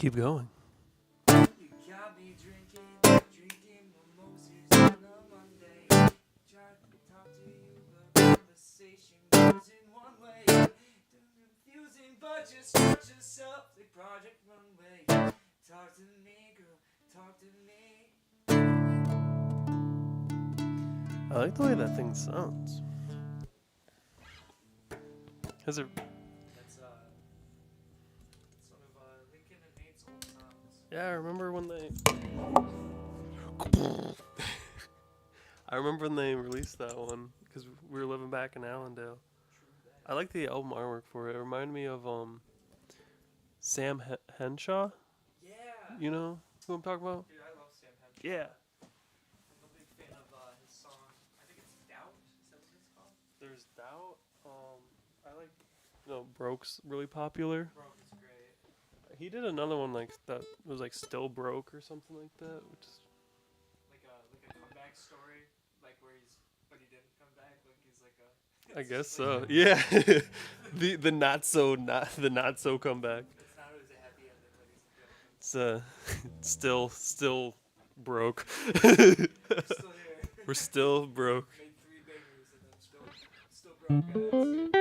Keep going. You got me drinking mimosas on a Monday. Try to talk to you, but conversation goes in one way. Confusing, but just start yourself. The Project Runway. Talk to me, girl. Talk to me. I like the way that thing sounds. Has it? That's one of Lincoln and Nate's old songs. Yeah, I remember when they. I remember when they released that one because we were living back in Allendale. I like the album artwork for it. It reminded me of Sam Henshaw. Yeah. You know who I'm talking about? Dude, I love Sam Henshaw. Yeah. I'm a big fan of his song. I think it's Doubt. Is that what it's called? There's Doubt. I like. Broke's really popular. Broke is great. He did another one like that was like Still Broke or something like that, which is Like a comeback story, like where he didn't come back, like he's like a. I guess so. Yeah. the not so comeback. It's not always a happy ending, ladies and gentlemen. It's still broke. We're still here. We're still broke. Made 3 bangers and then still broke, guys.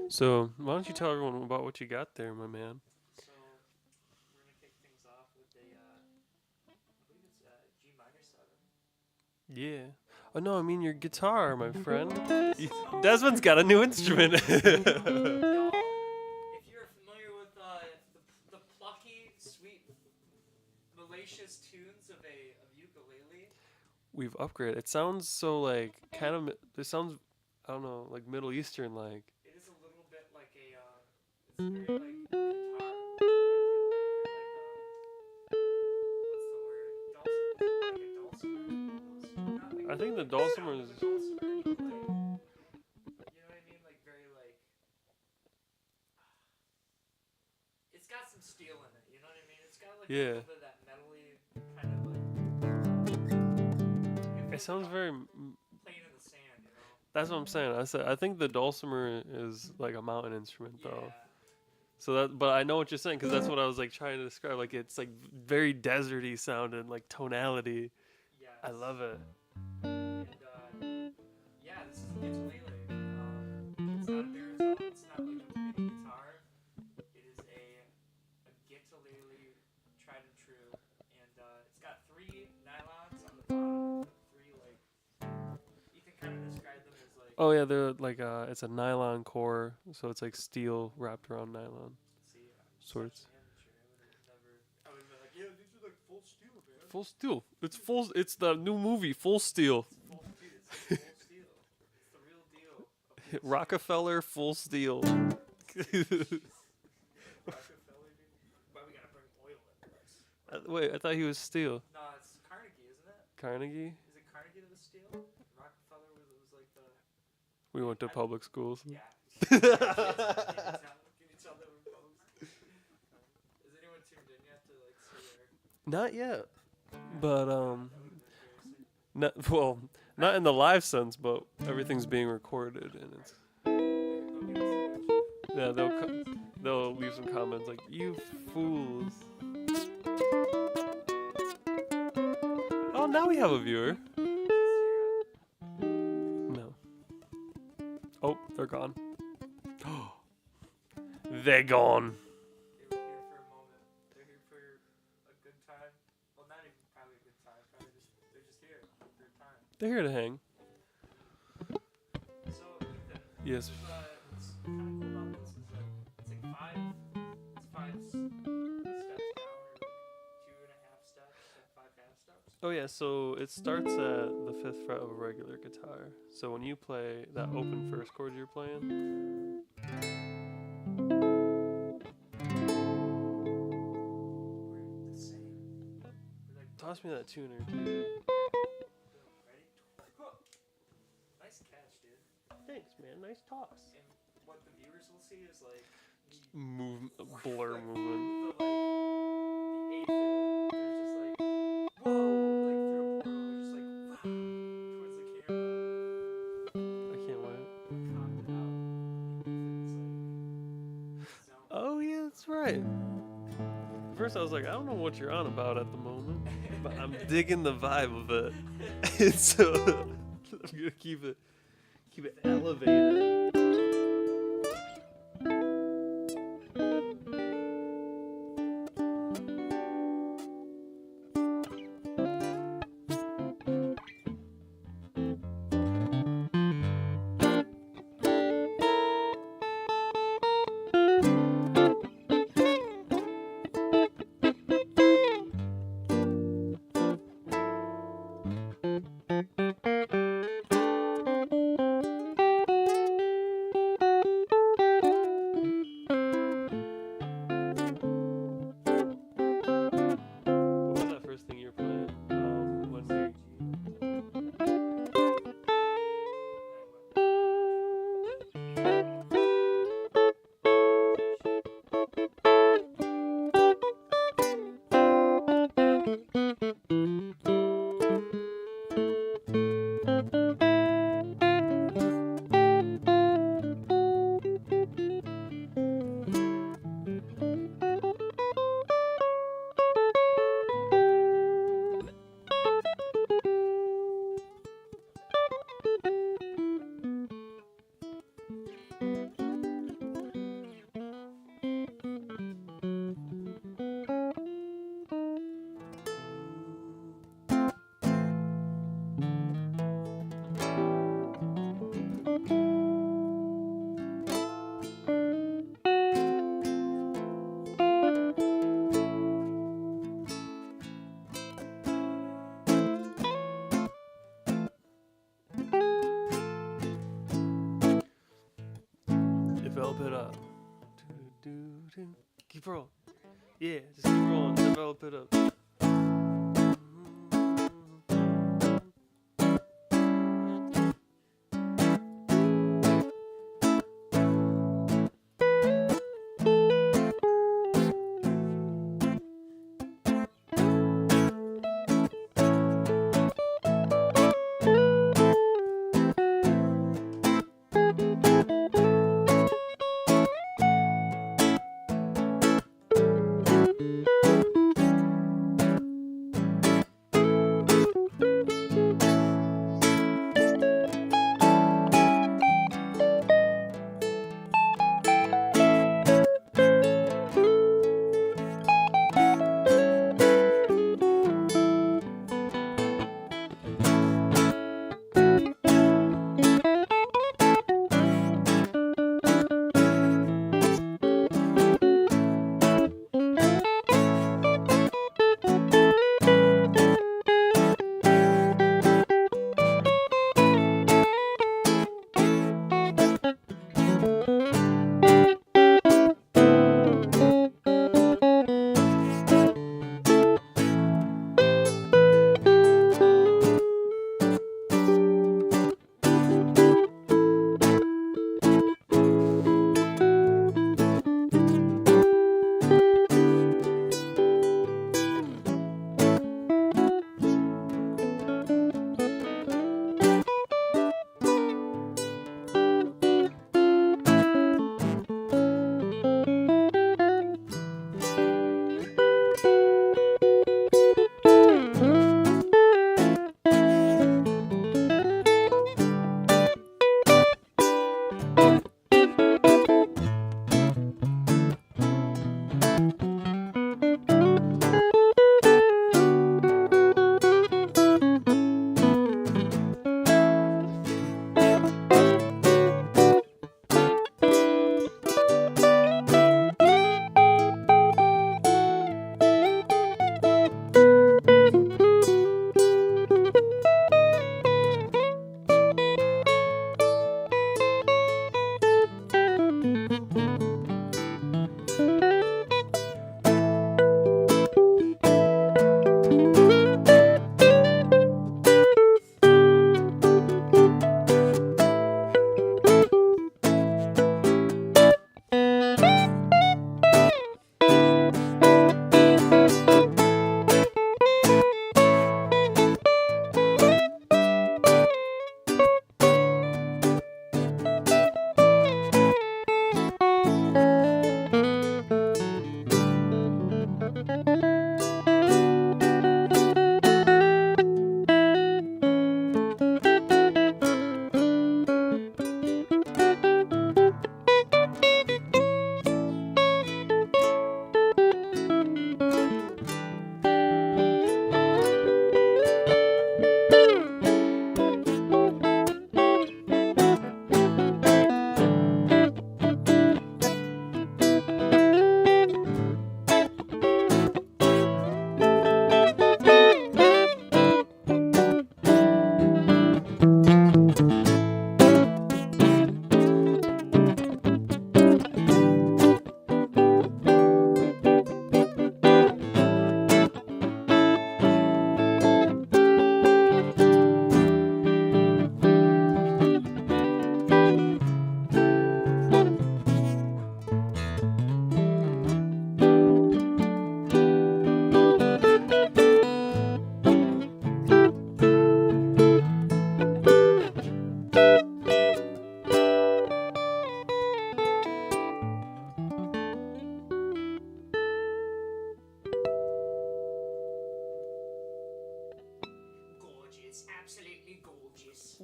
So why don't you tell everyone about what you got there, my man? So we're gonna kick things off with I believe it's G minor 7. Yeah. Oh no, I mean your guitar, my friend. Desmond's got a new instrument. If you're familiar with the plucky, sweet, malicious tunes of ukulele, We've upgraded. It sounds so like kind of. It sounds, I don't know, like Middle Eastern like. it is a little bit like it's very like guitar. I feel like, or like what's the word? Like a dulcimer? I think the dulcimer is. Dulcimer, but like, you know what I mean? Like very like. It's got some steel in it. You know what I mean? It's got like a little bit of that metally kind of like. It sounds very. Playing in the sand, you know. That's what I'm saying. I think the dulcimer is like a mountain instrument though. Yeah. So that, but I know what you're saying because that's what I was like trying to describe. Like it's like very deserty sounding, like tonality. Yes. I love it. And yeah, this is a ukulele. It's not a baritone. It's not like a mini guitar. It is a ukulele, tried and true. And it's got 3 nylons on the bottom. 3 like. You can kind of describe them as like. Oh yeah, they're like it's a nylon core, so it's like steel wrapped around nylon. See, Sorts. I would have been like, yeah, these are like full steel, man. Full steel. It's full. It's the new movie, Full Steel. It's full steel. It's full steel. It's the real deal. Of full Rockefeller Full Steel. Rockefeller, dude. Why we gotta bring oil into this? Wait, I thought he was steel. No, it's Carnegie, isn't it? Carnegie. Is it Carnegie that was steel? Rockefeller was like the. We went to public schools. Yeah. Can you tell that we're public? Not yet, but Embarrassing. not well, not in the live sense, but everything's being recorded and it's yeah. They'll leave some comments like you fools. Oh, now we have a viewer. No. Oh, they're gone. They're gone. They were here for a moment. They're here for a good time. Well, not even probably a good time. Probably they're just here for a time. They're here to hang. So Ethan, Yes. what's kind of cool about this is that it's like five steps down, or like 2.5 steps, like 5 half steps. Oh yeah, so it starts at the 5th fret of a regular guitar. So when you play that open first chord you're playing, We're the same. We're like, toss me that tuner. ready? Nice catch, dude. Thanks, man. Nice toss. And what the viewers will see is like Blur like, movement. the eighth there, there's just like whoa, like through a portal, just like towards the camera, I can't wait. cocked out. Ethan's like Oh yeah, that's right. First I was like, I don't know what you're on about at the moment, but I'm digging the vibe of it. And so I'm gonna keep it elevated. What was that first thing you were playing? When we develop it up. Do-do-do-do. Keep rolling. Yeah, just keep rolling. Develop it up.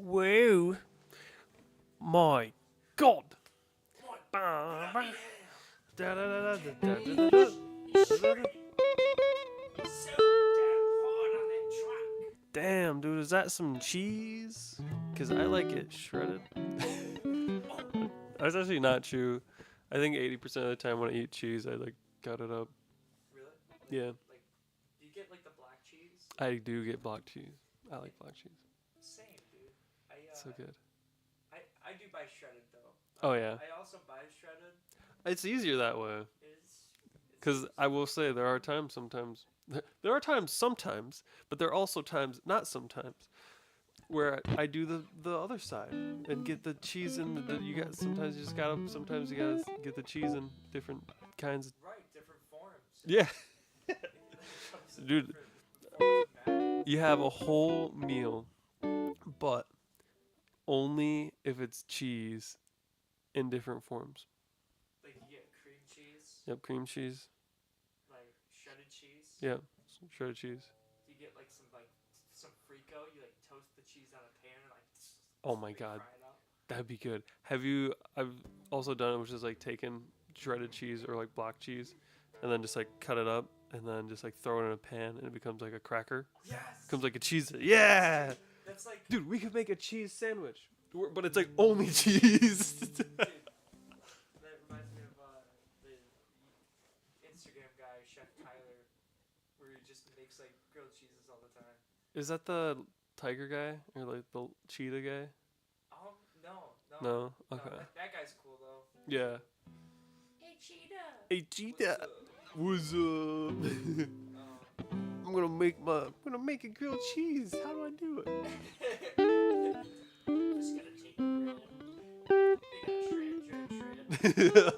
Whoa. My God. Come on. Da-da-da-da-da-da-da-da. So damn hard on that track. Damn, dude, is that some cheese? Because I like it shredded. That's actually not true. I think 80% of the time when I eat cheese, I like cut it up. Really? Yeah, Like, do you get like the black cheese? I do get block cheese. I like block cheese. Same, dude. So good. I do buy shredded though. Oh, yeah. I also buy shredded. It's easier that way. It's Because I will say there are times sometimes. There are times sometimes, but there are also times, not sometimes, where I do the other side and get the cheese in you got sometimes you just gotta sometimes you gotta get the cheese in different kinds. right, different forms. Yeah, It comes in dude, different forms of matter. you have a whole meal, but only if it's cheese in different forms. Like you get cream cheese, Yep, cream cheese. like shredded cheese. Yeah, shredded cheese. You get like some frico. You like toast the cheese on a pan and like. Oh my they God. Fry it up. That'd be good. Have you? I've also done it, which is like taking shredded cheese or like block cheese, and then just like cut it up, and then just like throw it in a pan, and it becomes like a cracker. Yes. Becomes like a cheese. Yeah, That's like. dude, we could make a cheese sandwich, but it's like only cheese. Dude, that reminds me of the Instagram guy, Chef Tyler, where he just makes like grilled cheeses all the time. Is that the tiger guy or like the cheetah guy? No. No. No, Okay. that guy's cool though. Yeah. Hey cheetah. Hey cheetah, what's up? I'm gonna make a grilled cheese. How do I do it? Just gonna take the grill. They gotta shred.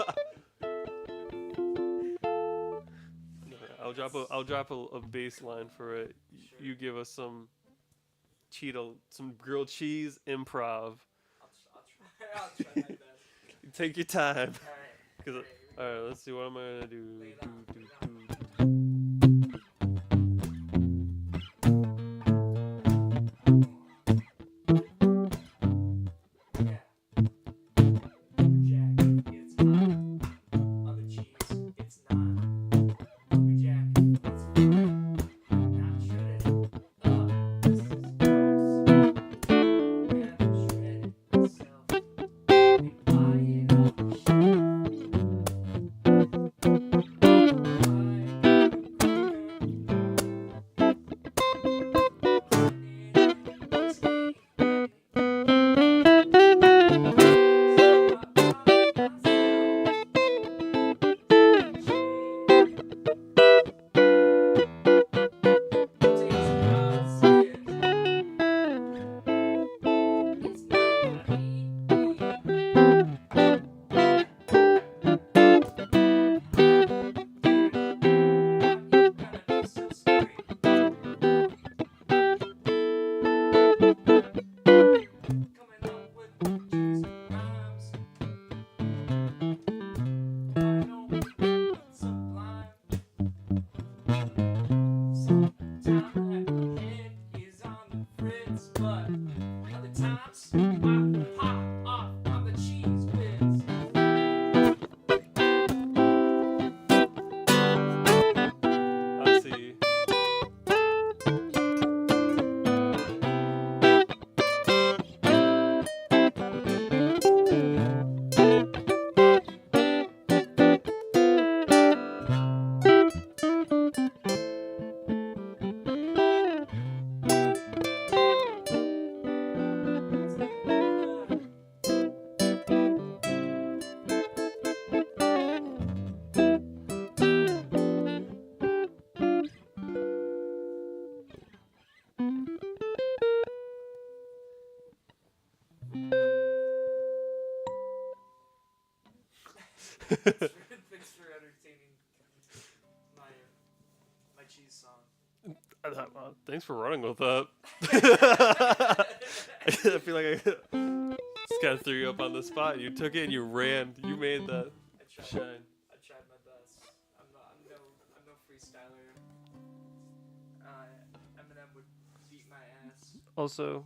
I'll drop a baseline for it. Sure. You give us some grilled cheese improv. I'll try my best. Take your time. Alright. Cause all right, let's see what am I gonna do. Lay it on, lay it on. Yeah. Jack, it's hot. On the cheese, it's not. Jack, it's fine. Not shredded. This is gross. Rather shred it myself. And buy it off the shelf. I see. Thanks for entertaining my cheese song. Thanks for running with that. I feel like I just kind of threw you up on the spot. You took it and you ran. You made that shine. I tried my best. I'm no freestyler. Eminem would beat my ass. Also,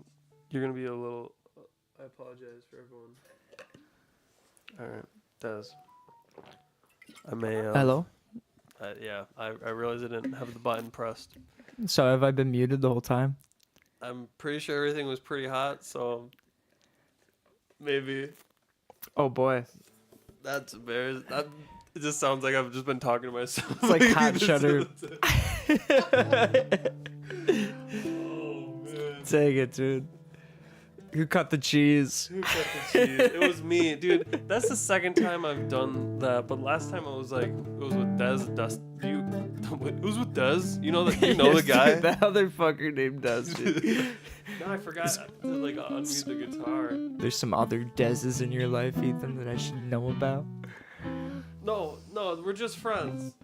You're gonna be a little. I apologize for everyone. All right, Des. I may. Hello? Yeah, I realized I didn't have the button pressed. So have I been muted the whole time? I'm pretty sure everything was pretty hot, so maybe Oh boy. that's embarrassing. It just sounds like I've just been talking to myself. It's like hot cheddar. Oh man. Dang it, dude. Who cut the cheese? Who cut the cheese? It was me, dude. That's the second time I've done that, but last time it was with Des. It was with Des. You know that. You know Yes, the guy. dude, that other fucker named Des, dude. No, I forgot to like unmute the guitar. There's some other Deses in your life, Ethan, that I should know about. No, we're just friends.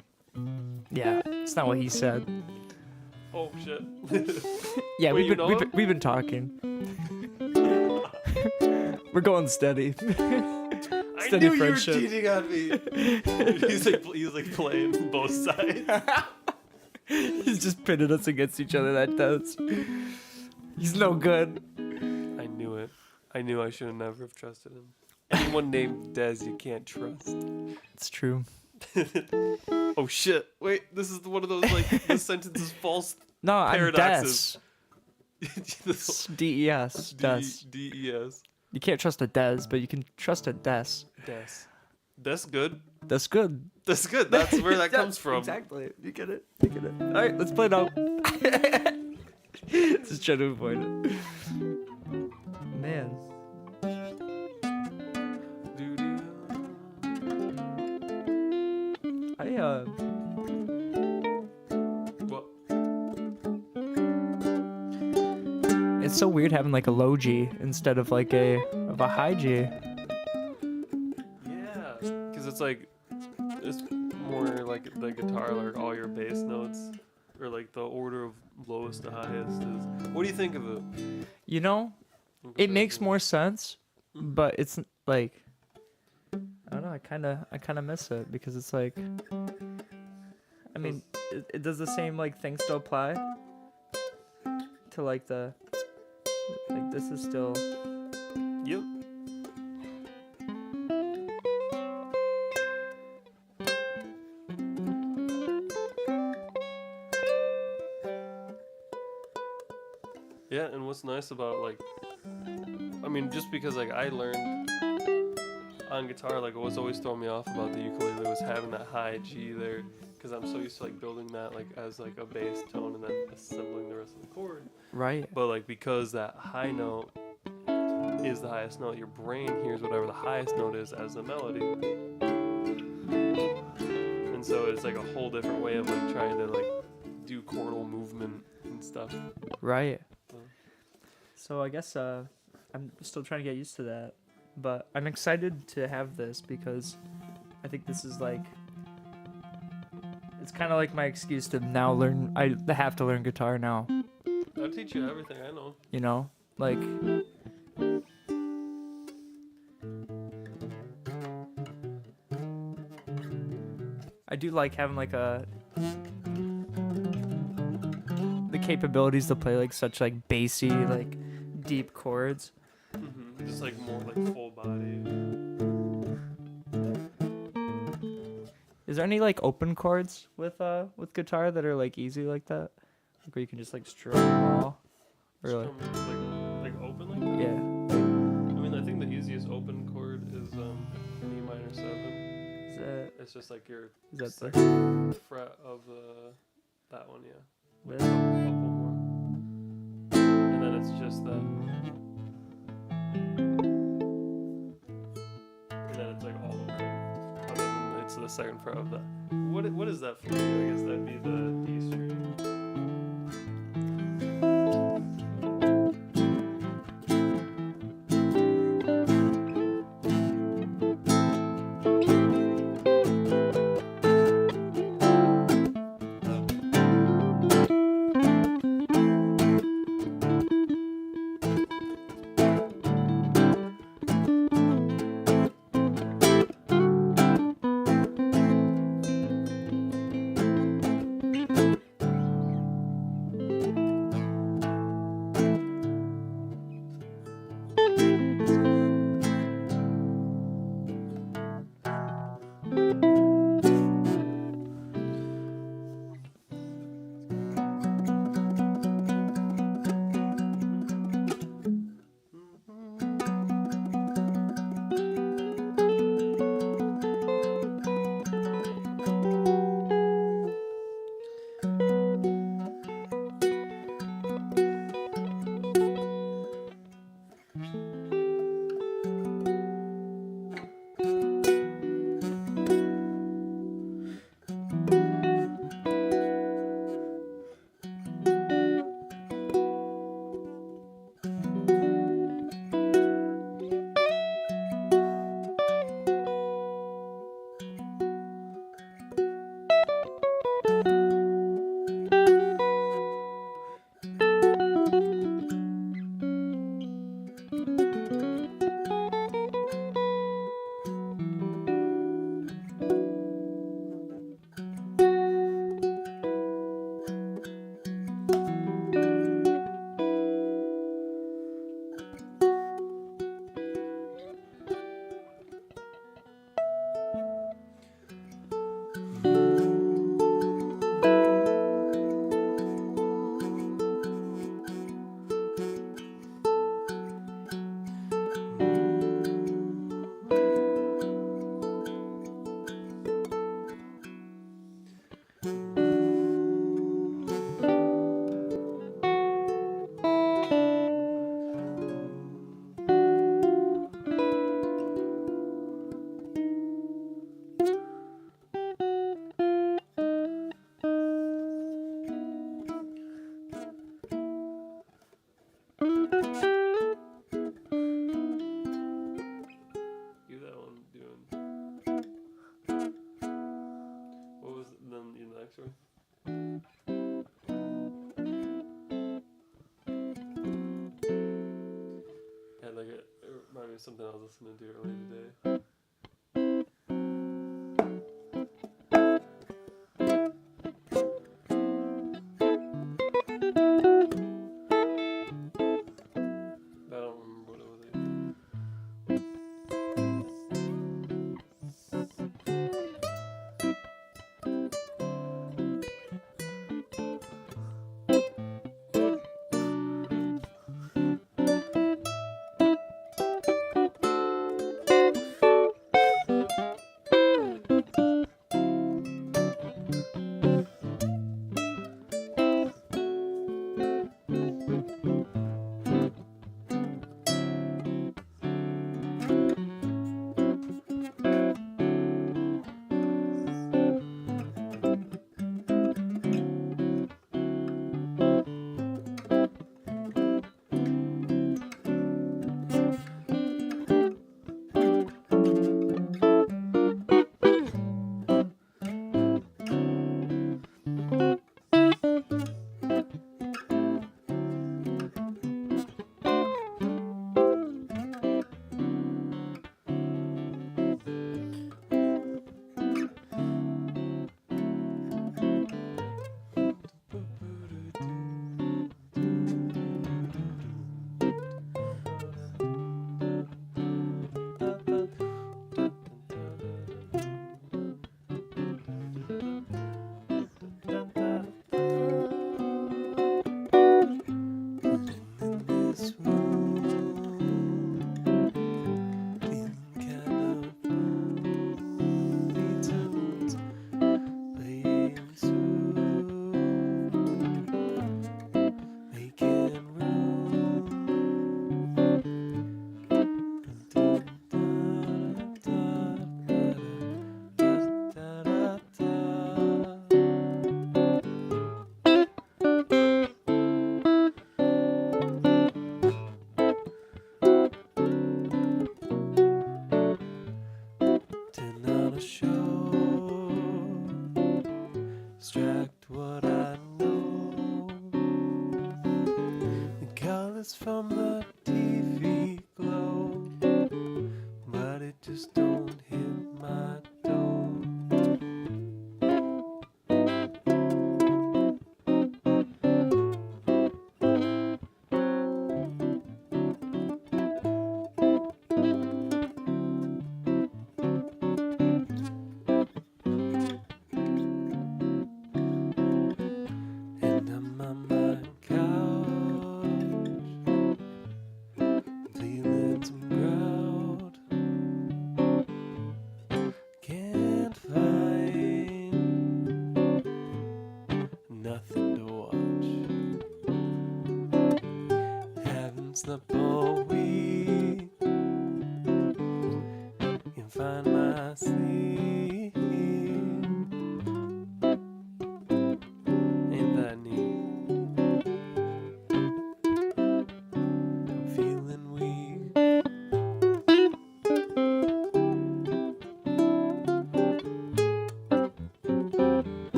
Yeah, it's not what he said. Oh shit. Yeah, Wait, you know him? we've been talking. We're going steady. I Steady knew friendship. you were cheating on me. he's like playing both sides. He's just pitted us against each other, that does. He's no good. I knew it. I knew I should have never have trusted him. Anyone named Des you can't trust. It's true. Oh shit. Wait, this is one of those like this sentence is false. No, I'm Paradoxes. Des. D-E-S. Des. D-E-S. You can't trust a Des, but you can trust a Des. Des. That's good. That's good. That's good. That's where that comes from. Exactly. You get it. You get it. All right, let's play now. Just trying to avoid it. Man. What? It's so weird having like a low G instead of like a high G. Yeah, because it's more like the guitar, like all your bass notes, or like the order of lowest to highest is. What do you think of it? You know, it makes more sense, but it's like I don't know. I kind of miss it because it's like, I mean, it does the same like things still apply to like this is still. Yep. Yeah, and what's nice about like, I mean, just because like I learned on guitar, like what's always thrown me off about the ukulele was having that high G there, because I'm so used to like building that like as like a bass tone and then assembling the rest of the chord. Right. But like because that high note is the highest note, your brain hears whatever the highest note is as a melody. And so it's like a whole different way of like trying to like do chordal movement and stuff. Right. So I guess I'm still trying to get used to that, but I'm excited to have this because I think this is like it's kind of like my excuse to now learn. I have to learn guitar now. I'll teach you everything I know. You know, like I do like having like the capabilities to play like such like bassy like deep chords. Mm-hmm. Just like more like full body. Is there any like open chords with guitar that are like easy like that? Like where you can just like strum them all? Or like Like open like that? yeah. I mean, I think the easiest open chord is E minor 7. Is that It's just like your is that the second fret of that one, yeah. with? Up one more. And then it's just that. And then it's like all the way. Other than it's the second fret of that. What is that for you? I guess that'd be the D string. You that one doing. What was then the next one? Had like it reminded me of something I was listening to earlier today. I don't remember what it was. Extract what I know. The colors from the TV glow, but it just don't hit my dome. And I'm on my couch, feeling some grout. Can't find nothing to watch. Haven't slept all week. Can't find my sleep. Ain't that neat? I'm feeling weak.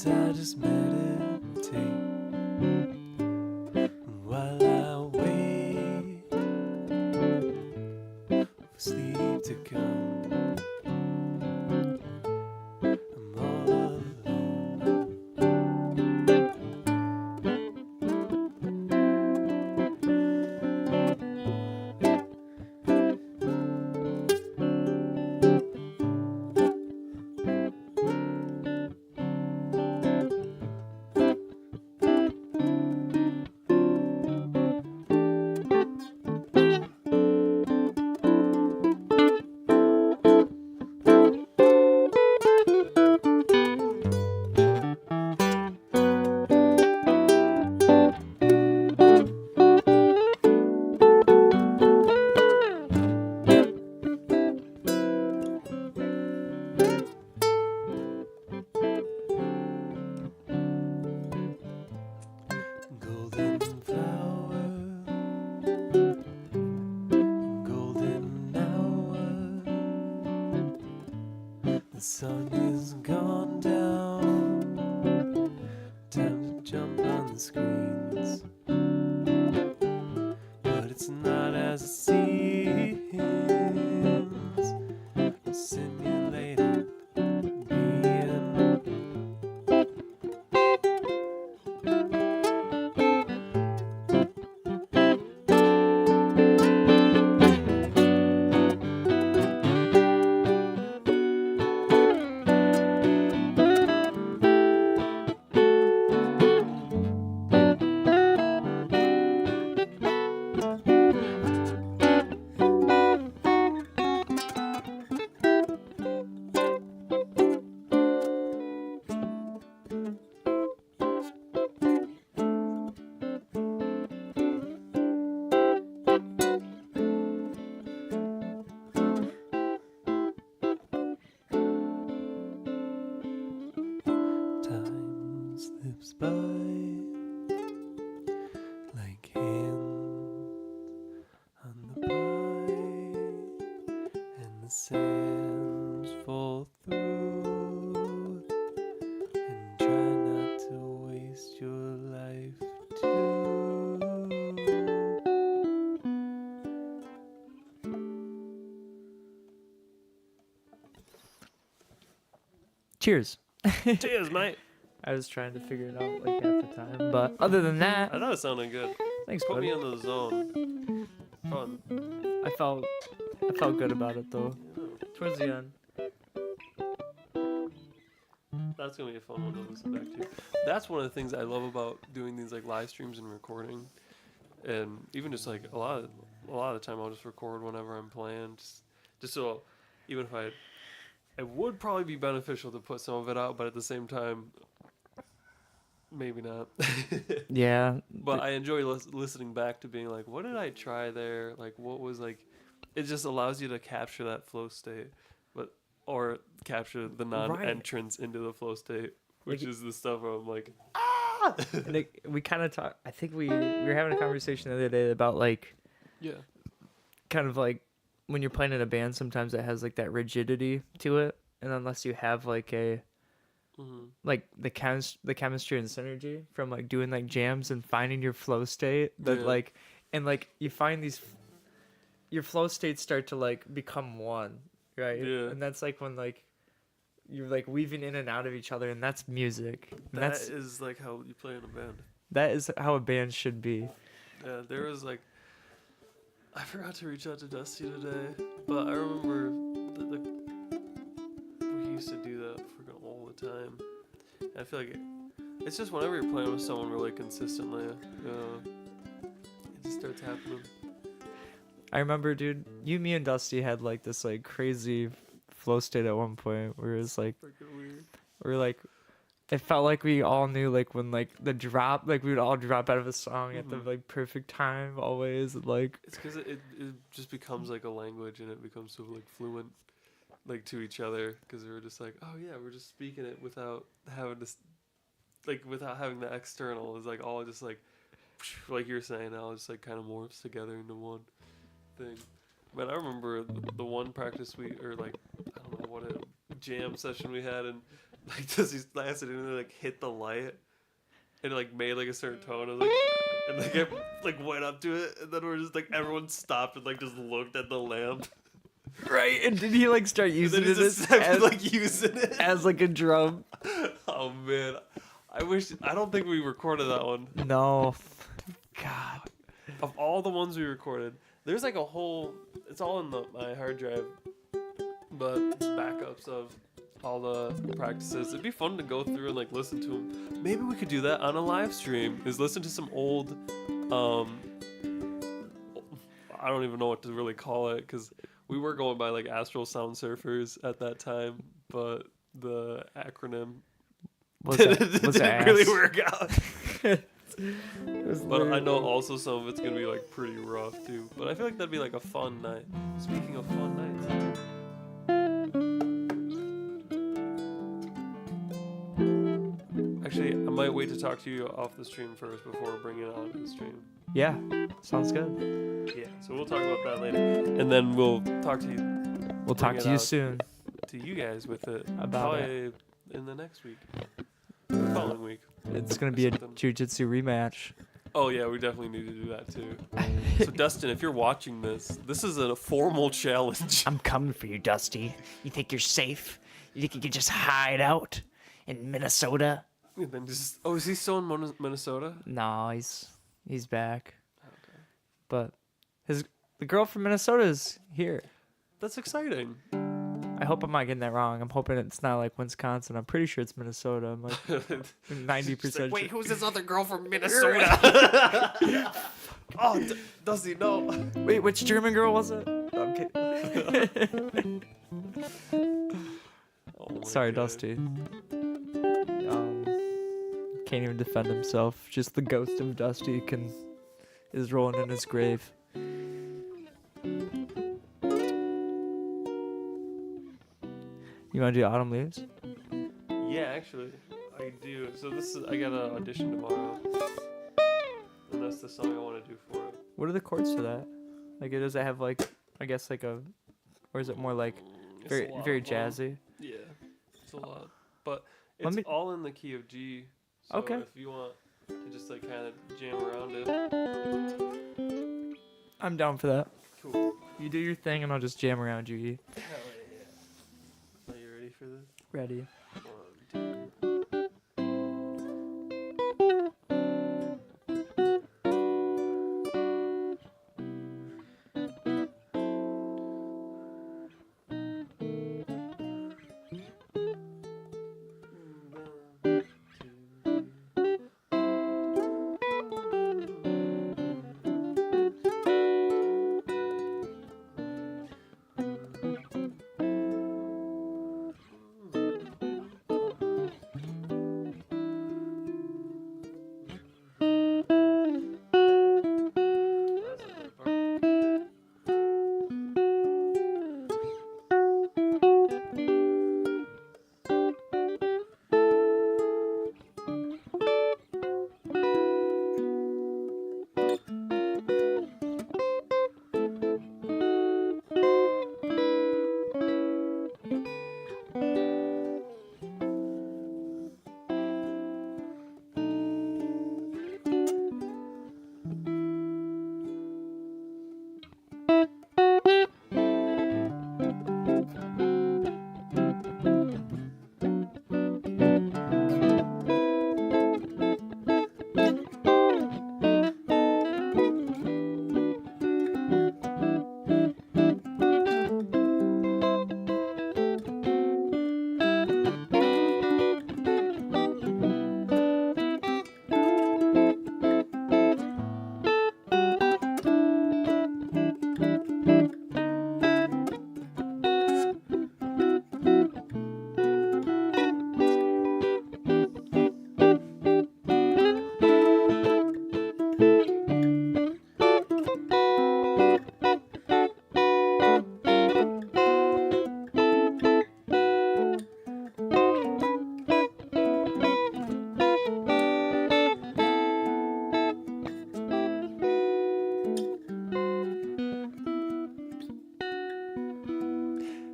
guess I just meditate while I wait for sleep to come. I'm all alone. Golden flower, golden hour. The sun is gone down. Time to jump on the screens, but it's not as it seems. Simulated being. Time slips by like hands on the pie, and the sands fall through. And try not to waste your life too. Cheers. Cheers, mate. I was trying to figure it out like half the time, but other than that, I thought it sounded good. thanks, Put me buddy. in the zone. Fun. I felt good about it though. Towards the end. That's gonna be a fun one to listen back to. That's one of the things I love about doing these like live streams and recording, and even just like a lot of the time I'll just record whenever I'm playing, just so even if it would probably be beneficial to put some of it out, but at the same time, maybe not. Yeah. But I enjoy listening back to being like, what did I try there? Like, what was like? It just allows you to capture that flow state, or capture the non-entrance into the flow state, which is the stuff where I'm like, ah. And we kind of talked. I think we were having a conversation the other day about like, Yeah. kind of like when you're playing in a band, sometimes it has like that rigidity to it, and unless you have like a like the chemistry and synergy from like doing like jams and finding your flow state, that like, and like you find these, your flow states start to like become one, right? Yeah. And that's like when like you're like weaving in and out of each other, and that's music. And That is like how you play in a band. that is how a band should be. Yeah, there was like, I forgot to reach out to Dusty today, but I remember we used to do that freaking all the time. I feel like it's just whenever you're playing with someone really consistently, it just starts happening. I remember, dude, me and Dusty had like this like crazy flow state at one point where it was like, Freaking weird. we're like, it felt like we all knew like when like the drop, like we would all drop out of a song at the like perfect time always. Like It's because it just becomes like a language, and it becomes so like fluent, like to each other, because we were just like, oh yeah, we're just speaking it without having to, like without having the external. It's like all just like you're saying, all just like kind of morphs together into one thing. But I remember the one practice or like, I don't know what a jam session we had, and like Dusty slashed it and it like hit the light and it like made like a certain tone. I was like, and like it like went up to it, and then we're just like everyone stopped and like just looked at the lamp. Right, and did he like start And using then it he just as, started like using it. as like a drum? Oh man, I don't think we recorded that one. No, God. Of all the ones we recorded, there's like a whole. It's all in my hard drive, but it's backups of all the practices. It'd be fun to go through and like listen to them. Maybe we could do that on a live stream. Is listen to some old, I don't even know what to really call it because we were going by like Astral Sound Surfers at that time, but the acronym didn't really work out. But I know also some of it's gonna be like pretty rough too. But I feel like that'd be like a fun night. Speaking of fun nights. Actually, I might wait to talk to you off the stream first before bringing it on the stream. Yeah, sounds good. Yeah, so we'll talk about that later. And then we'll talk to you. We'll talk to you soon. To you guys with it. About probably in the next week. The following week. It's going to be a Something. jiu-jitsu rematch. Oh yeah, we definitely need to do that too. So Dustin, if you're watching this is a formal challenge. I'm coming for you, Dusty. You think you're safe? You think you can just hide out in Minnesota? And then just is he still in Minnesota? No, he's back. Okay. But the girl from Minnesota is here. That's exciting. I hope I'm not getting that wrong. I'm hoping it's not like Wisconsin. I'm pretty sure it's Minnesota. I'm like 90% sure. Wait, who's this other girl from Minnesota? Oh, Dusty, no. Wait, which German girl was it? No, I'm kidding. Oh Sorry, God. Dusty. Can't even defend himself. Just the ghost of Dusty is rolling in his grave. You want to do Autumn Leaves? Yeah, actually, I do. So I got an audition tomorrow, and that's the song I want to do for it. What are the chords for that? Like, does it have like, I guess like a, or is it more like It's very a lot very of them. jazzy? Yeah, it's a lot, but Let it's me- all in the key of G. So Okay. if you want to just like kind of jam around it, I'm down for that. cool. You do your thing, and I'll just jam around you. E. Hell yeah. Are you ready for this? Ready? 1, 2.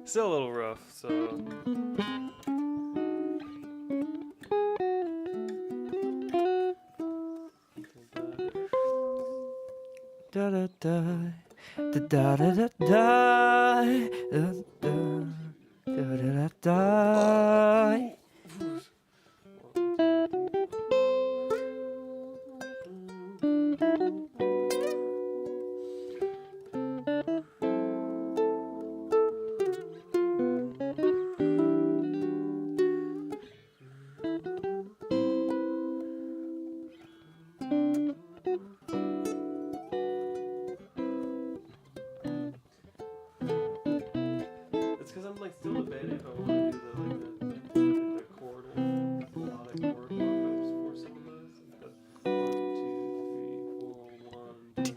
Still a little rough, so da da da da da da da da da da da. It's because I'm like still debating if I want to do the chord melodic chord markups for some of those. Like the 1, 2, 3, 4, 1, 2.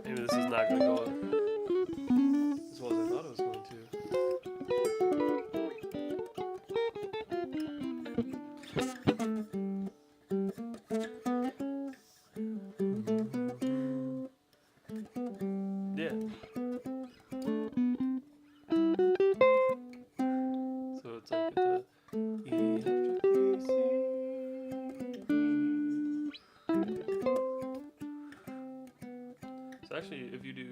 Maybe this is not gonna go as well as I thought it was going to. Yeah. So it's like the E, F, G, C. So actually, if you do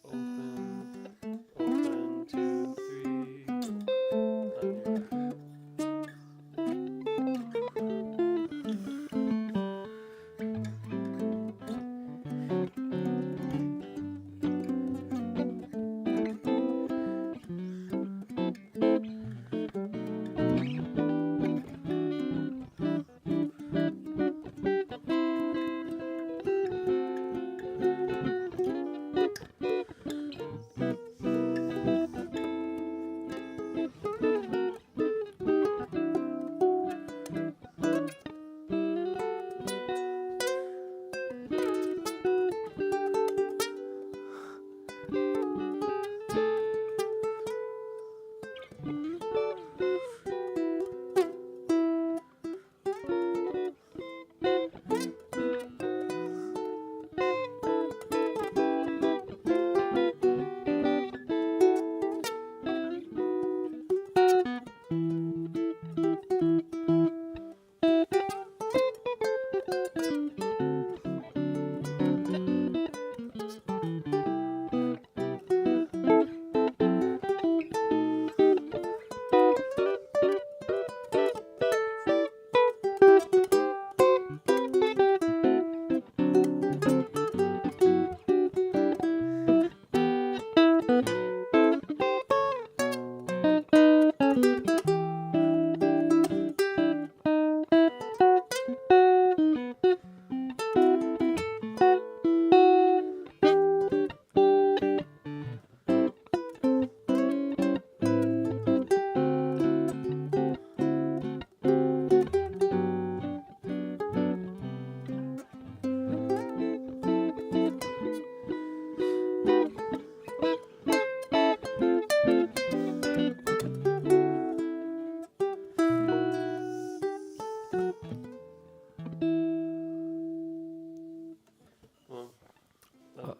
open, 2, 3,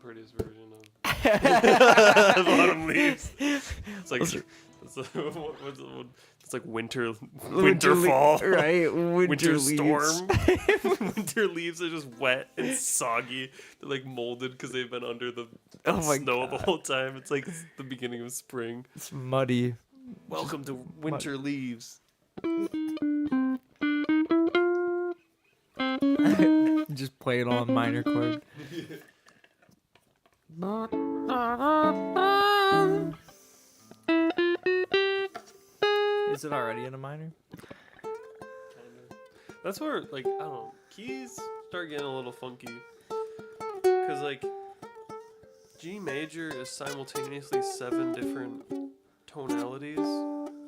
prettiest version of Autumn Leaves. It's like it's like winter fall, right? Winter leaves. storm. Winter leaves are just wet and soggy. They're like molded because they've been under the snow the whole time. It's like the beginning of spring. It's muddy. Welcome to winter leaves. Just play it on minor chord. Is it already in a minor? That's where, like, I don't know, keys start getting a little funky. Because, like, G major is simultaneously 7 different tonalities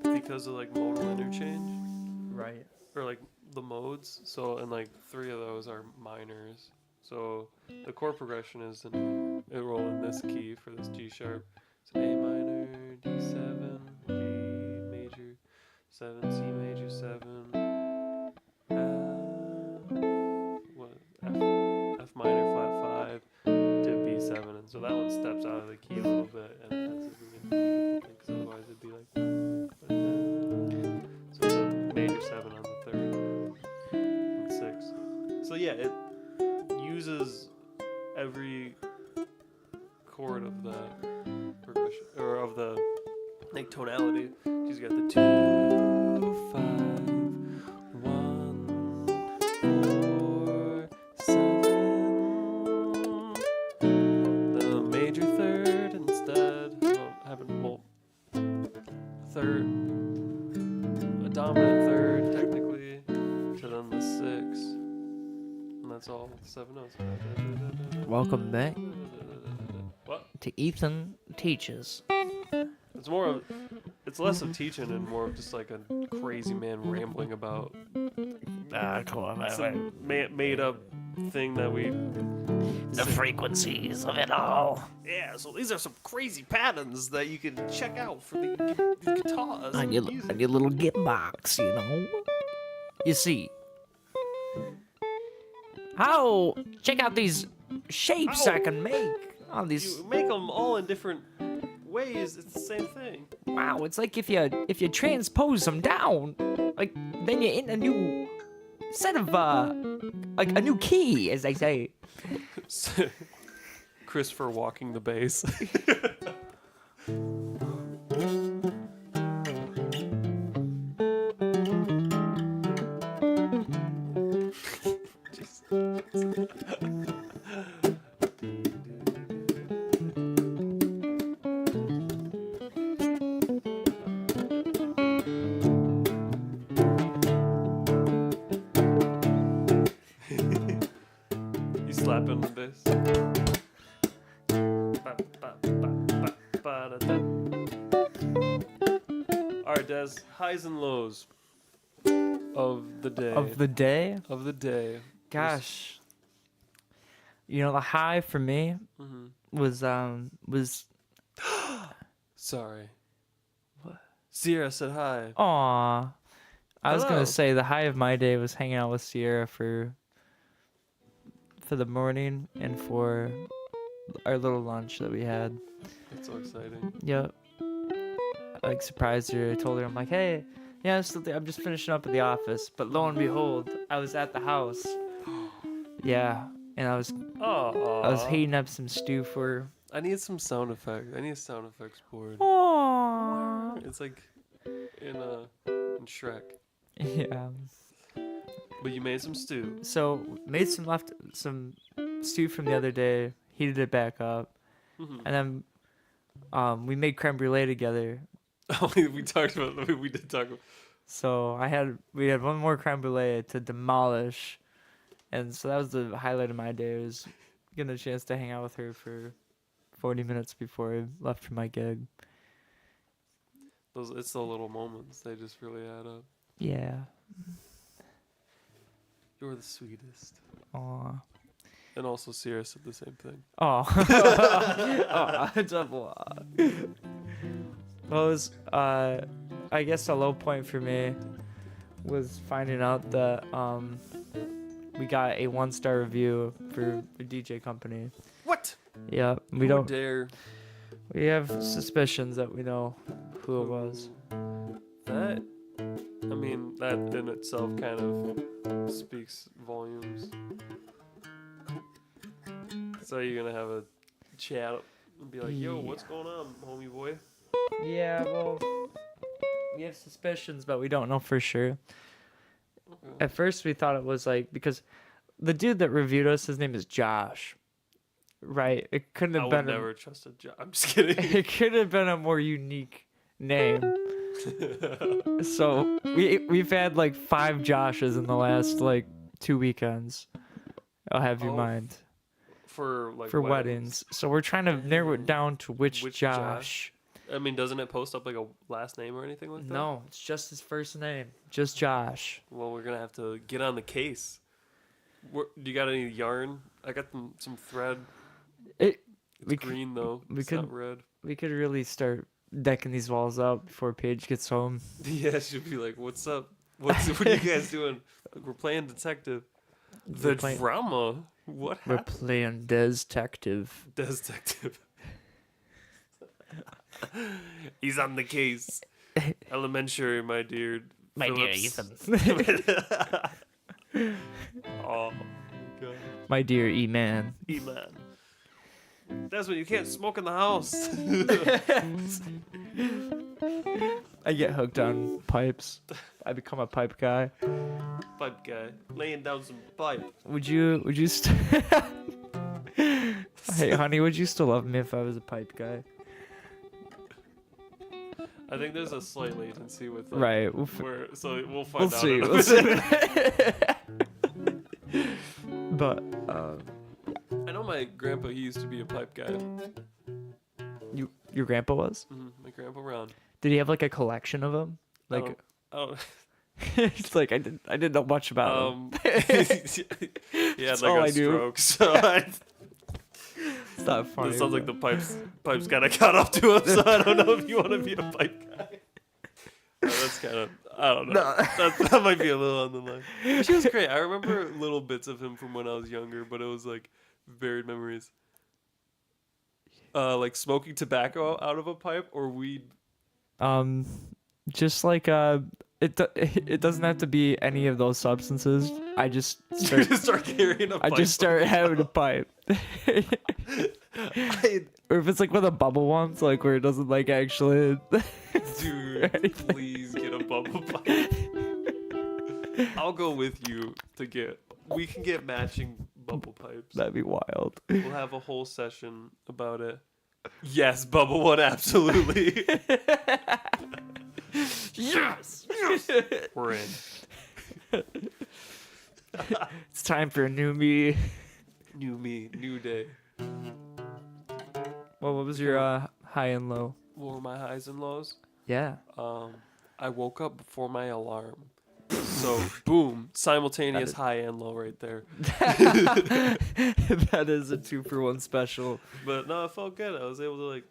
because of like modal interchange Right. or like the modes. So and like 3 of those are minors. So the chord progression is it roll in this key for this G sharp. It's A minor, D7, G major, 7, C major 7. F minor flat 5 to B7, and so that one steps out of the key a little bit, and it has to be a beautiful thing, because otherwise it'd be like. So it's a major 7 on the 3rd and 6th. So yeah, it uses every chord of the progression or of the like tonality. She's got the 2, 5, 1, 4, 7. The major 3rd instead. Third, a dominant 3rd technically, to then the 6th, and that's all 7 notes. Welcome back What? to Ethan Teaches. It's less of teaching and more of just like a crazy man rambling about some made up thing that we. The frequencies of it all. Yeah, so these are some crazy patterns that you can check out for the guitars. On your little git box, you know. You see. How? Check out these shapes I can make. On these. You make them all in different ways. It's the same thing. Wow, it's like if you transpose them down, like then you're in a new set of like a new key, as they say. Christopher walking the bass. You slapping the bass. Alright, Des, highs and lows of the day. Of the day? Of the day. Gosh. You know, the high for me was Sorry. What? Sierra said hi. aw. I was Hello. gonna say the high of my day was hanging out with Sierra for the morning and for our little lunch that we had. That's so exciting. Yep. I like surprised her. I told her, I'm like, hey, yeah, I'm just finishing up at the office. But lo and behold, I was at the house. Yeah, and I was Oh. heating up some stew for her. I need some sound effects. I need a sound effects board. Aww. It's like in Shrek. Yeah. But you made some stew. So made some stew from the other day, heated it back up, and then we made creme brulee together. Oh, we talked about. We did talk about. So we had one more creme brulee to demolish, and so that was the highlight of my day. Was getting a chance to hang out with her for 40 minutes before I left for my gig. It's the little moments. They just really add up. Yeah. You're the sweetest. Aw. And also Sierra said the same thing. Oh. Double. Well, it was, I guess a low point for me was finding out that we got a 1-star review for a DJ company. What? Yeah, we Who don't. dare. We have suspicions that we know who it was. That. I mean, that in itself kind of speaks volumes. So you're gonna have a chat and be like, "Yo, what's going on, homie boy?" Yeah, well, we have suspicions, but we don't know for sure. Okay. At first, we thought it was like because the dude that reviewed us, his name is Josh. Right? It couldn't I have would been. never trust a job. I'm just kidding. It could have been a more unique name. So we've had like 5 Joshes in the last like 2 weekends. I'll have you Oh. mind. for like for weddings. So we're trying to narrow it down to which Which Josh. I mean, doesn't it post up like a last name or anything like that? No, it's just his first name. Just Josh. Well, we're gonna have to get on the case. Do you got any yarn? I got some thread. It's It's green though. It's not red. We could really start decking these walls out before Paige gets home. Yeah, she'll be like, "What's up? What are you guys doing? Like, we're playing detective." The drama. What We're happened? playing Detective. Detective. He's on the case. Elementary, my dear. My dear Phillips. Ethan. Oh, God. My dear E-Man. E-man. That's when you can't smoke in the house. I get hooked on pipes. I become a pipe guy. Pipe guy. Laying down some pipe. Would you Hey honey, would you still love me if I was a pipe guy? I think there's a slight latency with like, Right. so we'll We'll find out. see. in a We'll see. minute. But I know my grandpa, he used to be a pipe guy. your grandpa was? My grandpa Ron. Did he have like a collection of them? Like Oh, it's like I didn't know much about him. he had all like I a knew. stroke, so It's not funny. it sounds like the pipes kind of caught up to him. So I don't know if you want to be a pipe guy. That's kind of, I don't know. That might be a little on the line. But she was great. I remember little bits of him from when I was younger, but it was like varied memories. Like smoking tobacco out of a pipe or weed. Just like it doesn't have to be any of those substances. I just You start just start carrying a I pipe. just start having a pipe. Or if it's like one of the bubble ones, like where it doesn't like actually Dude, please get a bubble pipe. I'll go with you to get. We can get matching bubble pipes. that'd be wild. We'll have a whole session about it. Yes, bubble one, absolutely. Yes. We're in. It's time for a new me. New me, new day. Well, what was your high and low? What were my highs and lows? Yeah. I woke up before my alarm. So, boom, simultaneous That is- high and low right there. That is a 2-for-1 special. But no, it felt good. I was able to like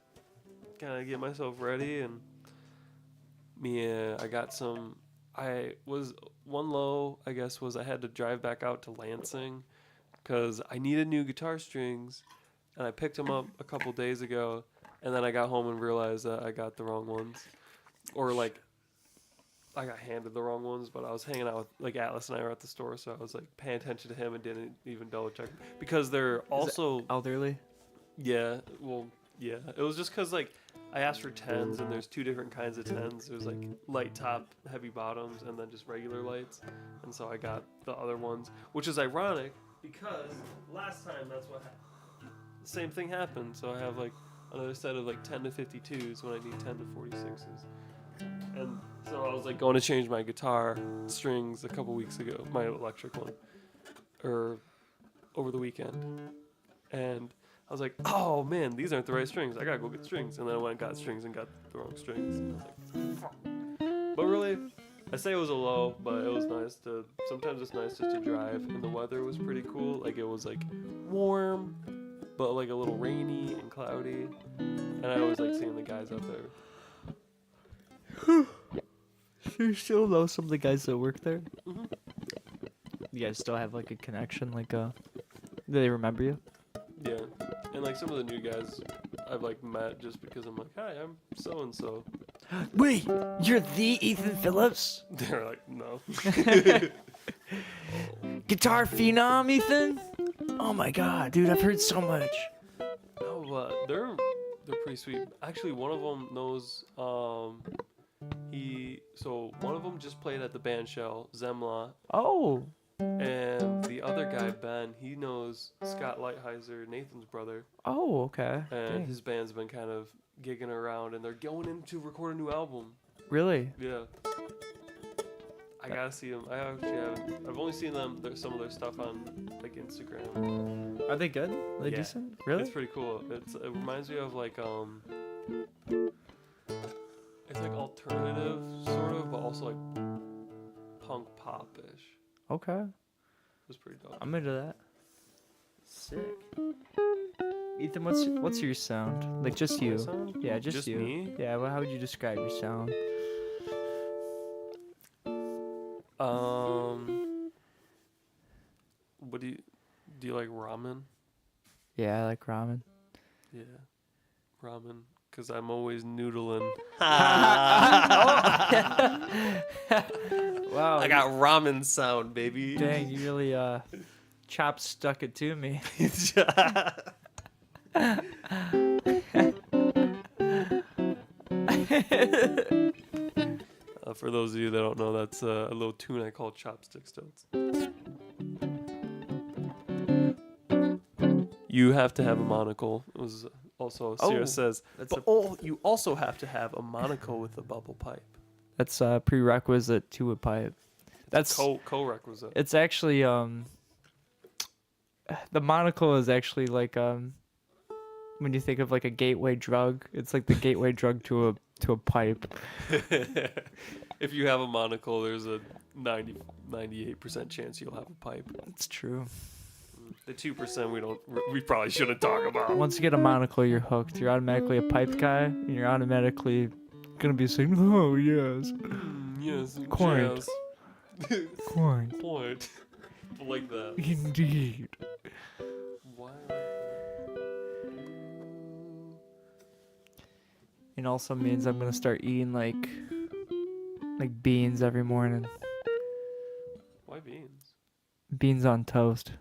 kind of get myself ready, and I got some. I was one low, I guess, was I had to drive back out to Lansing because I needed new guitar strings, and I picked them up a couple days ago, and then I got home and realized that I got the wrong ones, or like I got handed the wrong ones. But I was hanging out with like Atlas and I were at the store, so I was like paying attention to him and didn't even double check because they're also. Elderly. Yeah, well, yeah. It was just because, like, I asked for 10s, and there's 2 different kinds of 10s. There's, like, light top, heavy bottoms, and then just regular lights. And so I got the other ones, which is ironic because last time that's what happened. The same thing happened. So I have, like, another set of, like, 10 to 52s when I need 10 to 46s. And so I was, like, going to change my guitar strings a couple weeks ago, my electric one, or over the weekend. And I was like, oh man, these aren't the right strings. I gotta go get strings. And then I went and got strings and got the wrong strings. And I was like, fuck. But really, I say it was a low, but it was nice to, sometimes it's nice just to drive. And the weather was pretty cool. Like it was like warm, but like a little rainy and cloudy. And I always like seeing the guys out there. You still know some of the guys that work there? Mhm. You guys still have like a connection? Like do they remember you? Yeah. And like some of the new guys I've like met just because I'm like, hi, I'm so and so. Wait, you're the Ethan Phillips? They're like, no. Guitar phenom, Ethan? Oh my god, dude, I've heard so much. No, they're pretty sweet. Actually, one of them knows. So one of them just played at the band shell, Zemla, Oh. and the other guy Ben, he knows Scott Lighthizer, Nathan's brother, Oh, okay. and Dang. his band's been kind of gigging around, and they're going in to record a new album. Really? Yeah. I gotta see them. I actually haven't. I've only seen them. Some of their stuff on like Instagram. Are they good? Are they Yeah. decent? Really? It's pretty cool. It reminds me of like it's like alternative sort of, but also like punk pop-ish. Okay. It's pretty dope. I'm into that. Sick. Ethan, what's your sound? Like just My you? sound? Yeah, just you. me? Yeah. Well, how would you describe your sound? What do you like ramen? Yeah, I like ramen. Yeah, ramen. Cause I'm always noodling. Wow. I got ramen sound, baby. Dang, you really chop stuck it to me. For those of you that don't know, that's a little tune I call Chopstick Stones. You have to have a monocle. It was also Sierra Oh, says. that's But you also have to have a monocle with a bubble pipe. That's a prerequisite to a pipe. That's Co-requisite. It's actually the monocle is actually like when you think of like a gateway drug, it's like the gateway drug to a pipe. If you have a monocle, there's a 98% chance you'll have a pipe. It's true. The 2% we probably shouldn't talk about. Once you get a monocle, you're hooked. You're automatically a pipe guy, and you're automatically gonna be saying, "Oh yes, Yes, Quite. jazz. quite, Point. Like that. indeed." Why? It also means I'm gonna start eating like beans every morning. Why beans? Beans on toast.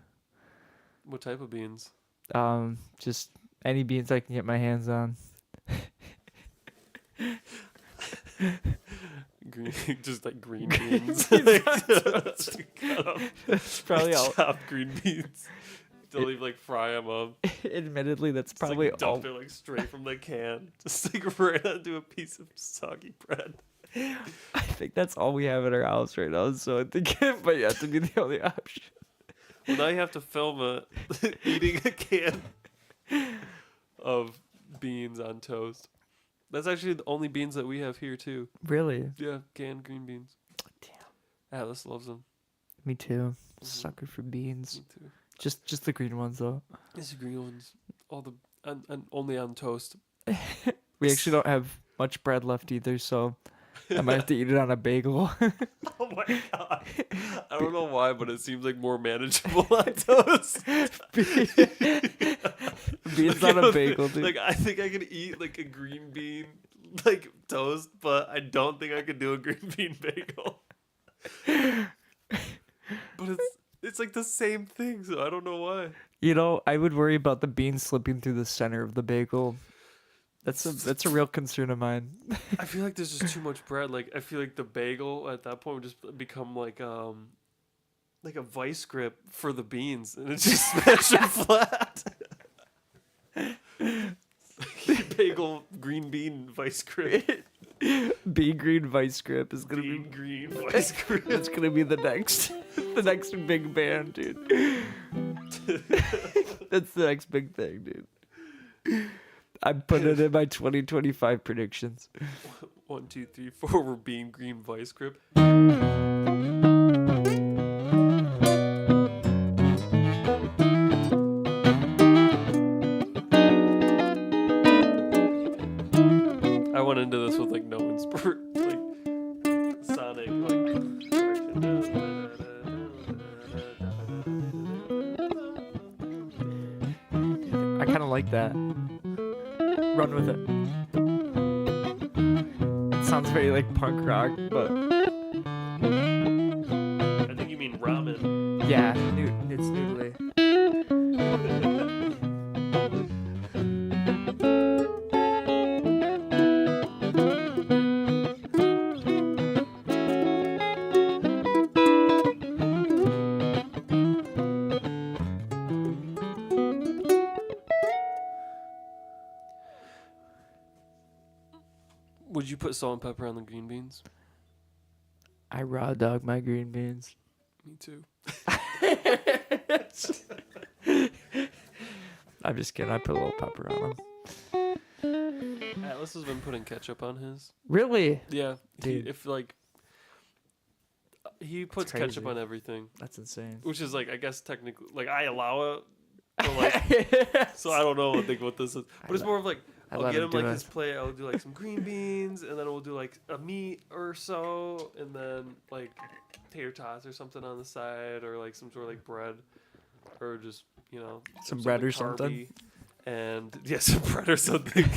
What type of beans? Just any beans I can get my hands on. Green, just like green beans. That's probably all. Chopped green beans. Don't even like fry them up. Admittedly, that's Just, probably like, all. dump it like straight from the can. Just like right onto a piece of soggy bread. I think that's all we have in our house right now. So I think it might have to be the only option. Well, now you have to film it eating a can of beans on toast. That's actually the only beans that we have here too. Really? Yeah, canned green beans. Damn. Atlas loves them. Me too. Mhm. Sucker for beans. Me too. Just the green ones though. It's the green ones. All the and only on toast. We actually don't have much bread left either, so I might have to eat it on a bagel. Oh my god! I don't know why, but it seems like more manageable on toast. Beans on a bagel, dude. Like I think I could eat like a green bean like toast, but I don't think I could do a green bean bagel. But it's like the same thing, so I don't know why. You know, I would worry about the beans slipping through the center of the bagel. That's a real concern of mine. I feel like there's just too much bread. Like I feel like the bagel at that point would just become like a vice grip for the beans, and it's just smash them flat. Bagel green bean vice grip. Bean green vice grip is gonna Bean be green vice grip. that's gonna be the next big band, dude. That's the next big thing, dude. I'm putting it in my 2025 predictions. 1, 2, 3, 4. We're bean green vice grip. I went into this with like no like sonic I kind of like that. Run with it. It sounds very like punk rock, but I think you mean ramen. yeah, it's noodly. Would you put salt and pepper on the green beans? I raw dog my green beans. Me too. I'm just kidding. I put a little pepper on them. Atlas has been putting ketchup on his. Really? Yeah, Dude. He puts crazy. ketchup on everything, That's insane. which is like I guess technically like I allow it, but like so I don't know what this is, but it's more of like I I'll let get him him do like it. his plate. I'll do like some green beans, and then we'll do like a meat or so, and then like tater tots or something on the side, or like some sort of like bread, or just Some bread or carby. something? And yeah, some bread or something.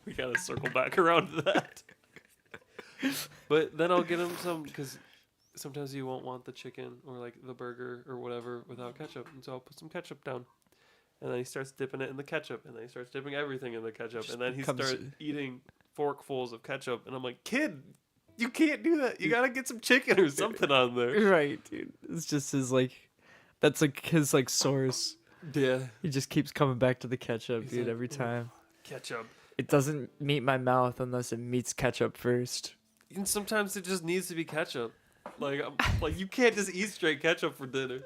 We gotta circle back around to that. But then I'll get him some because sometimes you won't want the chicken or like the burger or whatever without ketchup, and so I'll put some ketchup down. And then he starts dipping it in the ketchup, and then he starts dipping everything in the ketchup, Just and then he becomes- starts eating forkfuls of ketchup, and I'm like, kid, you can't do that. You gotta get some chicken or something on there. Right, dude. It's just his like, that's like his like source. Yeah, He just keeps coming back to the ketchup, He's dude, like, every time. ketchup. It doesn't meet my mouth unless it meets ketchup first. And sometimes it just needs to be ketchup. Like, like you can't just eat straight ketchup for dinner.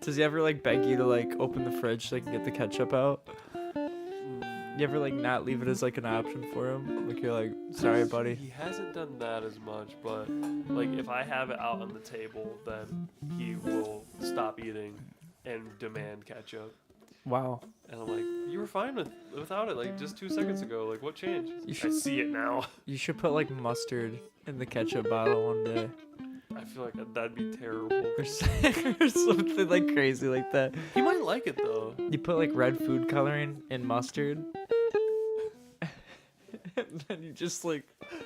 Does he ever like beg you to like open the fridge so he can get the ketchup out? You ever like not leave it as like an option for him? Like you're like, sorry, buddy. He hasn't done that as much, but like if I have it out on the table, then he will stop eating and demand ketchup. Wow. And I'm like, you were fine without it like just 2 seconds ago. Like what changed? You I should- see it now. You should put like mustard in the ketchup bottle one day. I feel like that'd be terrible. Or something like crazy like that. He might like it though. You put like red food coloring in mustard. And then you just like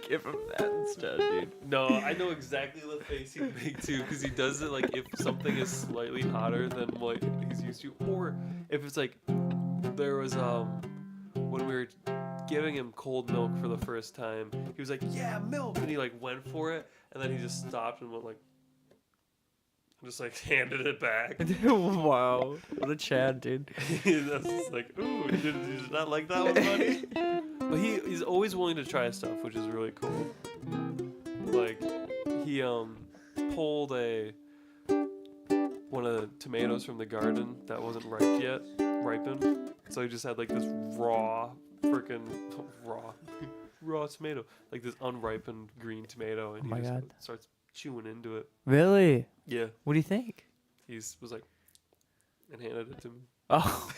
give him that instead, dude. No, I know exactly the face he'd make too, because he does it like if something is slightly hotter than what he's used to, or if it's like there was when we were giving him cold milk for the first time, he was like, "Yeah, milk," and he like went for it, and then he just stopped and went like, just like handed it back. Wow, what a Chad, dude. And I was just like, "Ooh, you did not like that one, buddy?" But he's always willing to try stuff, which is really cool. Like he pulled one of the tomatoes from the garden that wasn't ripened. So he just had like this raw tomato, like this unripened green tomato, and Oh my he just God. starts chewing into it. Really? Yeah, What do you think? he was like, and handed it to me. Oh.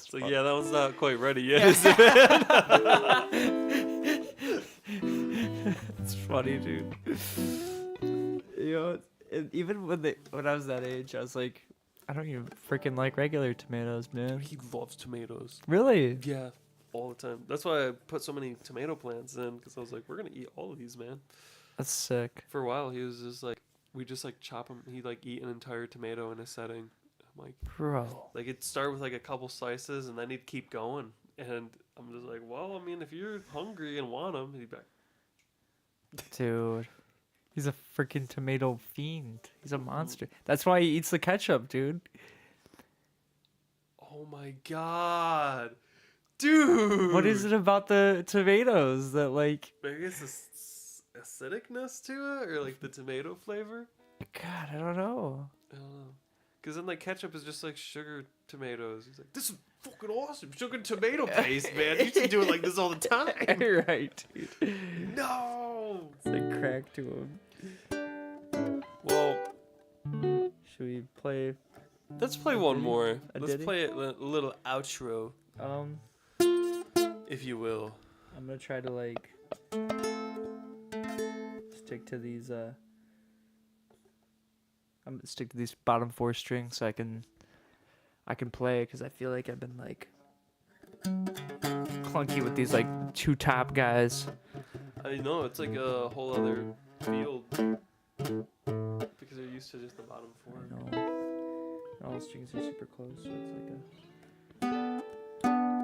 So yeah, that one's not quite ready yet, is it? It's funny, dude. You know, even when I was that age, I was like, I don't even freaking like regular tomatoes, man. He loves tomatoes. Really? Yeah, all the time. That's why I put so many tomato plants in, because I was like, we're gonna eat all of these, man. That's sick. For a while, he was just like, we just like chop them. He'd like eat an entire tomato in a setting. I'm like, Bro. like it'd start with like a couple slices, and then he'd keep going. And I'm just like, well, I mean, if you're hungry and want them, he'd be like, Dude. He's a freaking tomato fiend. He's a monster. That's why he eats the ketchup, dude. oh my god, dude. What is it about the tomatoes that like Maybe it's the acidicness to it, or like the tomato flavor. God, I don't know. I don't know. Because then like ketchup is just like sugar tomatoes. He's like, this is fucking awesome. Sugar and tomato paste, man. You should do it like this all the time. Right, dude. No. It's like crack to him. Well, Should we play let's play one more. A Let's ditty? play a little outro, if you will. I'm gonna try to like stick to these I'm gonna stick to these bottom 4 strings so I can play, because I feel like I've been like clunky with these like 2 top guys. I know it's like a whole other field because they're used to just the bottom 4. I know. All the strings are super close, so it's like a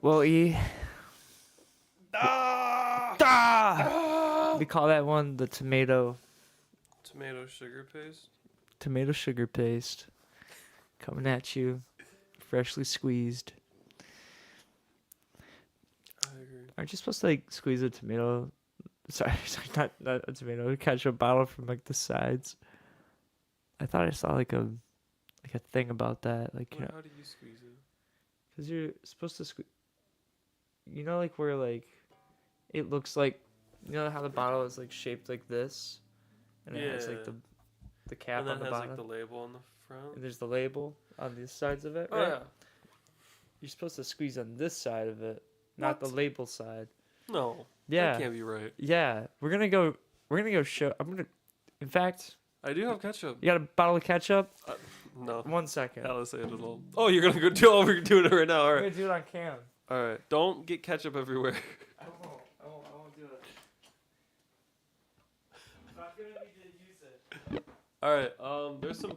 Well, Ah! we call that one the tomato Sugar paste. tomato sugar paste. Coming at you, freshly squeezed. I agree. Aren't you supposed to like squeeze a tomato? Sorry, not a tomato. Ketchup bottle from like the sides. I thought I saw like a thing about that. Like you Wait, know, how do you squeeze it? because you're supposed to squeeze. You know, like where like it looks like, you know how the bottle is like shaped like this, and it has like Yeah. the cap And then on the has bottom, like the label on the front. and there's the label on the sides of it. Oh Right? yeah. You're supposed to squeeze on this side of it, not the What? label side. No. Yeah. That can't be right. Yeah, we're gonna go show. In fact, I do have ketchup. you got a bottle of ketchup? No. 1 second. Alice ate it all. Oh, you're gonna go do. Oh, we're doing it right now. All I'm right. gonna do it on cam. All right. Don't get ketchup everywhere. I won't do it. I'm not gonna need to use it. All right. There's some.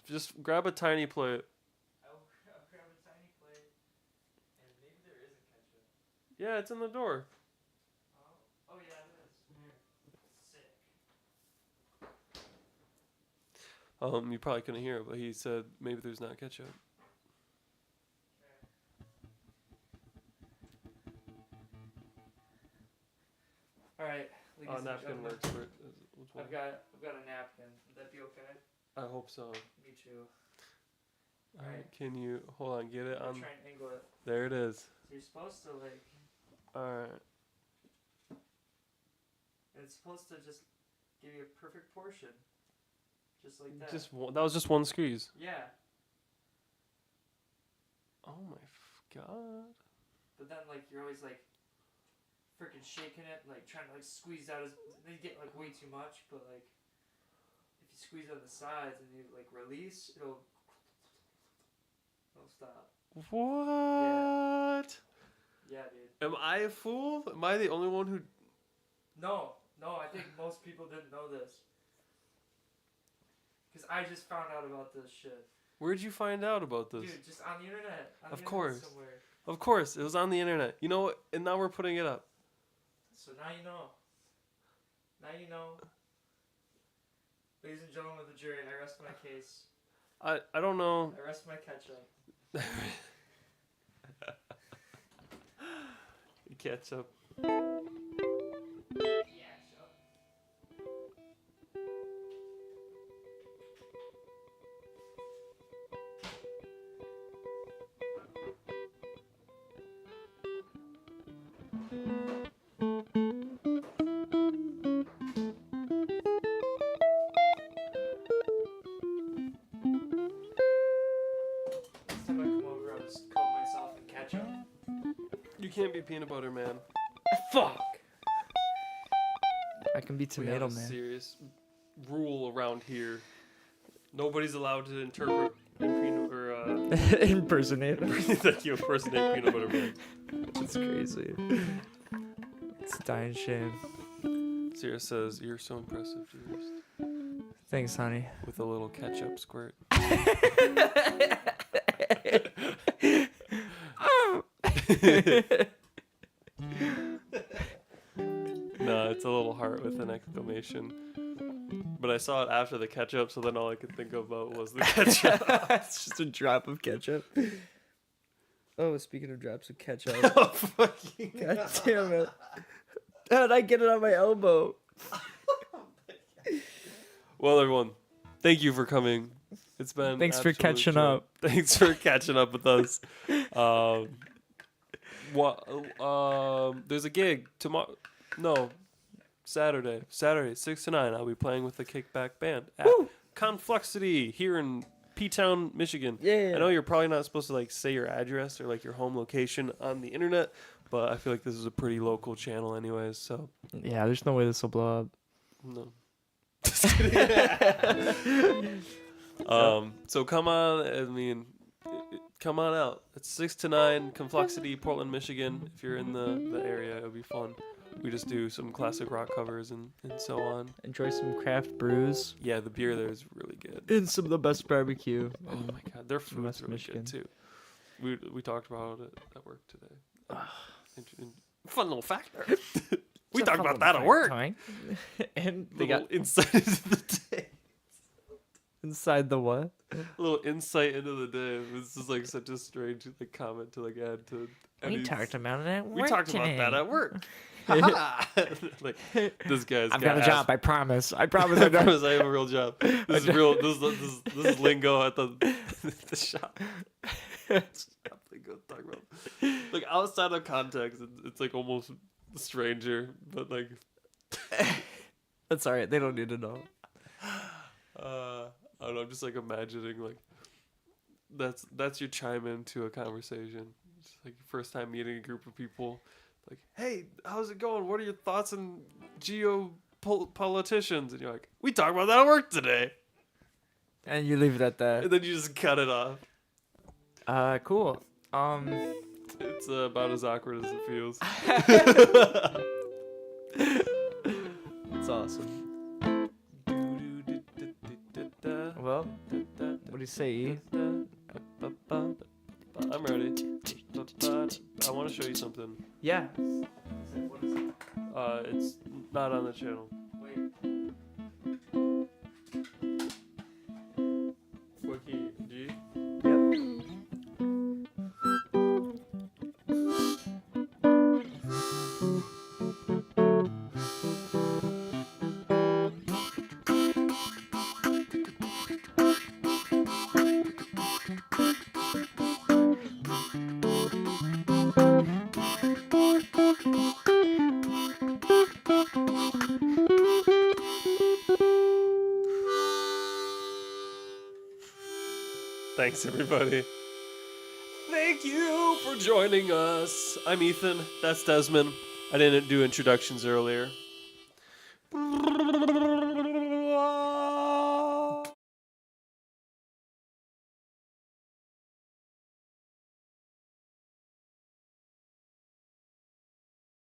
Just grab a tiny plate. I'll grab a tiny plate, and maybe there isn't ketchup. Yeah, it's in the door. Oh yeah, it is. Sick. You probably couldn't hear it, but he said maybe there's not ketchup. All right. ladies and Napkin gentlemen, works for it. Which one? I've got a napkin. Would that be okay? I hope so. Me too. All right. Can you hold on? Get it I'm on. trying to angle it. There it is. So you're supposed to like. All right. It's supposed to just give you a perfect portion. Just like that. Just one, that was just one squeeze. Yeah. Oh my god. But then like you're always like freaking shaking it, like trying to like squeeze out as then you get like way too much, but like if you squeeze on the sides and you like release, it'll stop. What? Yeah, dude. Am I a fool? Am I the only one who? No, I think most people didn't know this. Cause I just found out about this shit. Where'd you find out about this? Dude, just on the internet. Of course. Somewhere. Of course, it was on the internet. You know what? And now we're putting it up. So now you know. Now you know. Ladies and gentlemen of the jury, I rest my case. I don't know. I rest my ketchup. Ketchup. Next time I come over, I'll just coat myself in ketchup. You can't be peanut butter man. Fuck! I can be We have tomato a man. serious rule around here. Nobody's allowed to interpret peanut or Impersonator. that you impersonate peanut butter man. It's crazy. It's a dying shame. Sierra says, "You're so impressive, dearest." Thanks, honey. With a little ketchup squirt. No, it's a little heart with an exclamation. But I saw it after the ketchup, so then all I could think about was the ketchup. It's just a drop of ketchup. Oh, speaking of drops of ketchup. Oh, fucking God damn it. How'd I get it on my elbow? Well, everyone, thank you for coming. It's been Thanks for absolute catching joy. up. Thanks for catching up with us. There's a gig tomorrow. No, Saturday, 6 to 9. I'll be playing with the Kickback band at Confluxity here in P-Town, Michigan. Yeah. I know you're probably not supposed to like say your address or like your home location on the internet, but I feel like this is a pretty local channel anyways, so Yeah, there's no way this will blow up. no. So come on, I mean, come on out. It's 6 to 9, Confluxity, Portland, Michigan. If you're in the area, it'll be fun. We just do some classic rock covers and so on. Enjoy some craft brews. Yeah, the beer there is really good. And some of the best barbecue. Oh my god, their food's West really Michigan. good too. We talked about it at work today. Fun little fact there. We talked about that at work. And they Little got insight into the day. inside the what? A little insight into the day. This is like such a strange like comment to like add to. We any- talked about it at work We talked today. about that at work. Ha-ha. Like this guy's I've got a ass. job. I promise. I promise. I I don't. promise I have a real job. This is real. This is lingo at the the shop. Shop lingo to talk about. Like outside of context, it's like almost a stranger, but like That's all right. They don't need to know. I don't know. I'm just like imagining like that's your chime into a conversation. It's like your first time meeting a group of people. Like, hey, how's it going? What are your thoughts on politicians? And you're like, we talked about that at work today. And you leave it at that. And then you just cut it off. Cool. It's about as awkward as it feels. That's awesome. Well, what do you say, E? I'm ready. I want to show you something. Yeah. It's not on the channel. What key? G? Thanks, everybody. Thank you for joining us. I'm Ethan. That's Desmond. I didn't do introductions earlier.